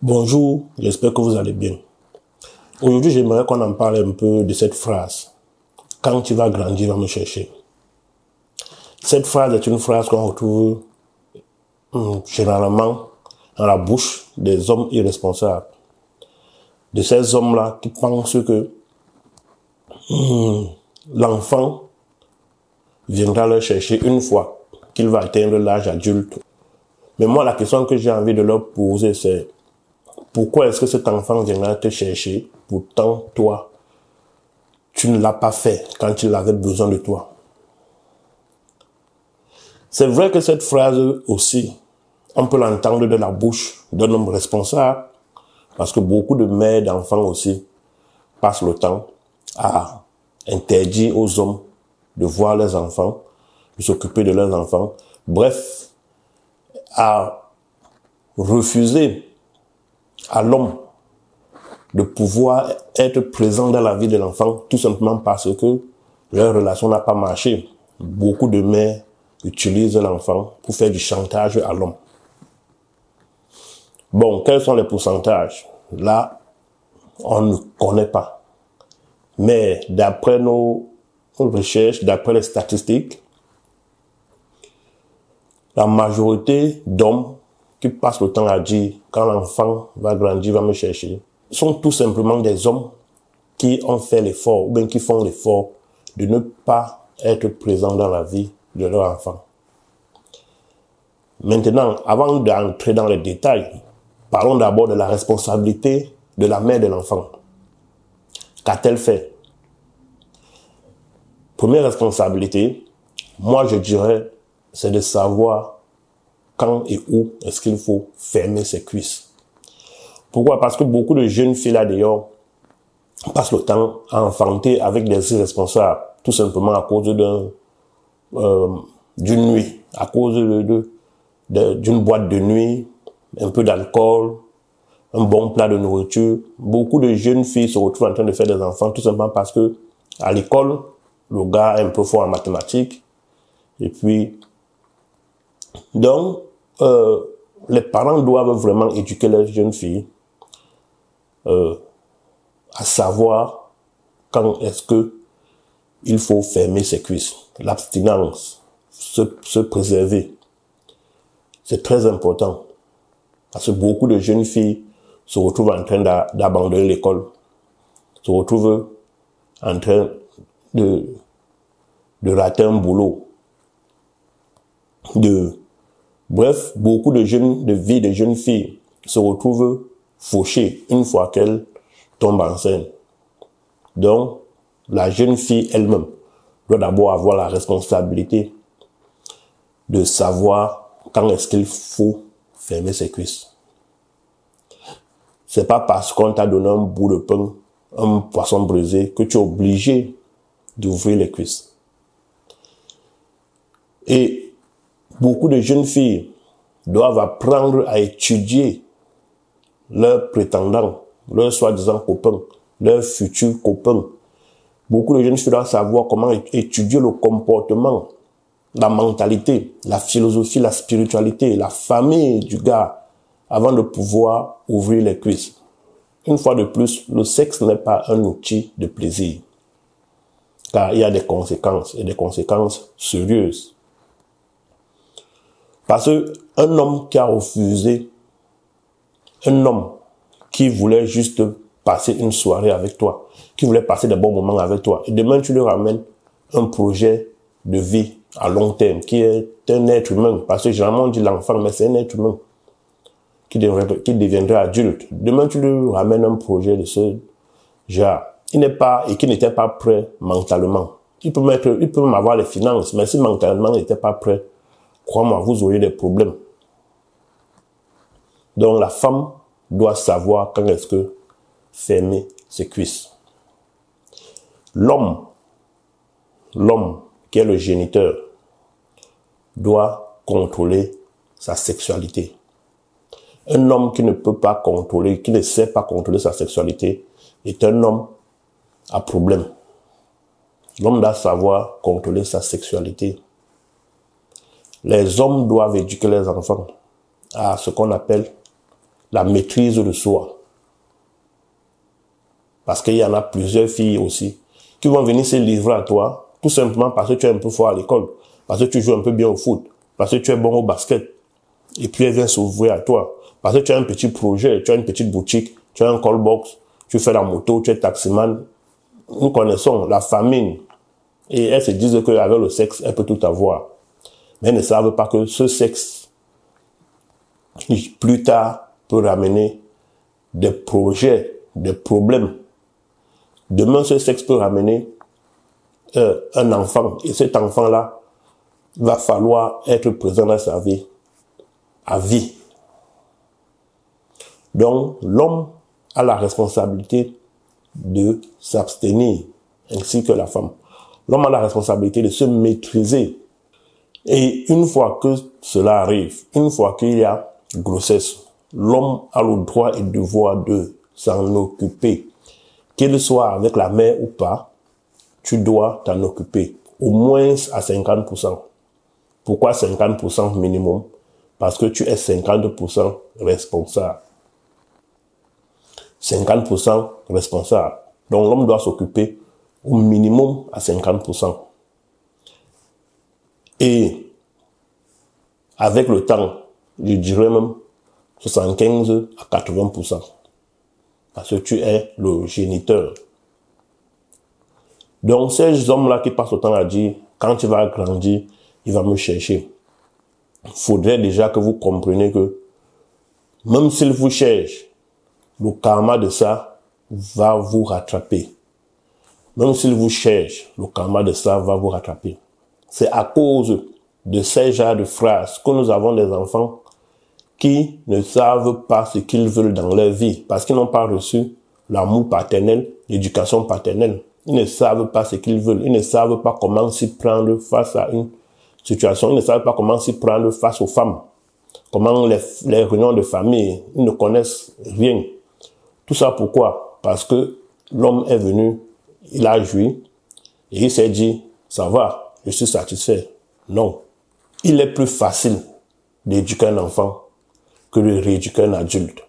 Bonjour, j'espère que vous allez bien. Aujourd'hui, j'aimerais qu'on en parle un peu de cette phrase. Quand tu vas grandir, va me chercher. Cette phrase est une phrase qu'on retrouve généralement dans la bouche des hommes irresponsables. De ces hommes-là qui pensent que l'enfant viendra leur chercher une fois qu'il va atteindre l'âge adulte. Mais moi, la question que j'ai envie de leur poser, c'est pourquoi est-ce que cet enfant viendra te chercher? Pourtant, toi, tu ne l'as pas fait quand il avait besoin de toi. C'est vrai que cette phrase aussi, on peut l'entendre de la bouche d'un homme responsable, parce que beaucoup de mères d'enfants aussi passent le temps à interdire aux hommes de voir leurs enfants, de s'occuper de leurs enfants. Bref, à refuser à l'homme de pouvoir être présent dans la vie de l'enfant, tout simplement parce que leur relation n'a pas marché. Beaucoup de mères utilisent l'enfant pour faire du chantage à l'homme. Bon, quels sont les pourcentages? Là, on ne connaît pas. Mais d'après nos recherches, d'après les statistiques, la majorité d'hommes qui passent le temps à dire « quand l'enfant va grandir, va me chercher », sont tout simplement des hommes qui ont fait l'effort, ou bien qui font l'effort de ne pas être présents dans la vie de leur enfant. Maintenant, avant d'entrer dans les détails, parlons d'abord de la responsabilité de la mère de l'enfant. Qu'a-t-elle fait? Première responsabilité, moi je dirais, c'est de savoir quand et où est-ce qu'il faut fermer ses cuisses. Pourquoi? Parce que beaucoup de jeunes filles là d'ailleurs passent le temps à enfanter avec des irresponsables, tout simplement à cause d'une nuit, à cause d'une boîte de nuit, un peu d'alcool, un bon plat de nourriture. Beaucoup de jeunes filles se retrouvent en train de faire des enfants tout simplement parce que à l'école, le gars est un peu fort en mathématiques. Et puis, donc, les parents doivent vraiment éduquer leurs jeunes filles à savoir quand est-ce que il faut fermer ses cuisses. L'abstinence, se préserver, c'est très important. Parce que beaucoup de jeunes filles se retrouvent en train d'abandonner l'école, se retrouvent en train de rater un boulot. Bref, beaucoup de jeunes filles se retrouvent fauchées une fois qu'elles tombent enceinte. Donc, la jeune fille elle-même doit d'abord avoir la responsabilité de savoir quand est-ce qu'il faut fermer ses cuisses. C'est pas parce qu'on t'a donné un bout de pain, un poisson brisé, que tu es obligé d'ouvrir les cuisses. Et beaucoup de jeunes filles doivent apprendre à étudier leurs prétendants, leurs soi-disant copains, leurs futurs copains. Beaucoup de jeunes filles doivent savoir comment étudier le comportement, la mentalité, la philosophie, la spiritualité, la famille du gars, avant de pouvoir ouvrir les cuisses. Une fois de plus, le sexe n'est pas un outil de plaisir, car il y a des conséquences, et des conséquences sérieuses. Parce qu'un homme qui a refusé, un homme qui voulait juste passer une soirée avec toi, qui voulait passer de bons moments avec toi, et demain tu lui ramènes un projet de vie à long terme, qui est un être humain, parce que généralement on dit l'enfant, mais c'est un être humain, qui deviendra adulte. Demain tu lui ramènes un projet de ce genre, qui n'était pas prêt mentalement. Il peut même avoir les finances, mais si mentalement il n'était pas prêt, crois-moi, vous auriez des problèmes. Donc la femme doit savoir quand est-ce que fermer ses cuisses. L'homme qui est le géniteur doit contrôler sa sexualité. Un homme qui ne peut pas contrôler, qui ne sait pas contrôler sa sexualité est un homme à problème. L'homme doit savoir contrôler sa sexualité. Les hommes doivent éduquer les enfants à ce qu'on appelle la maîtrise de soi. Parce qu'il y en a plusieurs filles aussi qui vont venir se livrer à toi, tout simplement parce que tu es un peu fort à l'école, parce que tu joues un peu bien au foot, parce que tu es bon au basket. Et puis elle vient s'ouvrir à toi. Parce que tu as un petit projet, tu as une petite boutique, tu as un call box, tu fais la moto, tu es taximan. Nous connaissons la famine. Et elles se disent qu'avec le sexe, elle peut tout avoir. Mais elles ne savent pas que ce sexe, plus tard, peut ramener des projets, des problèmes. Demain, ce sexe peut ramener un enfant. Et cet enfant-là, va falloir être présent dans sa vie, à vie. Donc, l'homme a la responsabilité de s'abstenir, ainsi que la femme. L'homme a la responsabilité de se maîtriser. Et une fois que cela arrive, une fois qu'il y a grossesse, l'homme a le droit et le devoir de s'en occuper. Qu'il soit avec la mère ou pas, tu dois t'en occuper, au moins à 50%. Pourquoi 50% minimum? Parce que tu es 50% responsable. 50% responsable. Donc l'homme doit s'occuper au minimum à 50%. Et avec le temps, je dirais même 75 à 80%. Parce que tu es le géniteur. Donc ces hommes-là qui passent le temps à dire, quand tu vas grandir, il va me chercher. Il faudrait déjà que vous compreniez que même s'il vous cherche, le karma de ça va vous rattraper. Même s'il vous cherche, le karma de ça va vous rattraper. C'est à cause de ces genres de phrases que nous avons des enfants qui ne savent pas ce qu'ils veulent dans leur vie parce qu'ils n'ont pas reçu l'amour paternel, l'éducation paternelle. Ils ne savent pas ce qu'ils veulent. Ils ne savent pas comment s'y prendre face à une situation. Ils ne savent pas comment s'y prendre face aux femmes. Comment les réunions de famille. Ils ne connaissent rien. Tout ça pourquoi? Parce que l'homme est venu, il a joui et il s'est dit, ça va, je suis satisfait. Non. Il est plus facile d'éduquer un enfant que de rééduquer un adulte.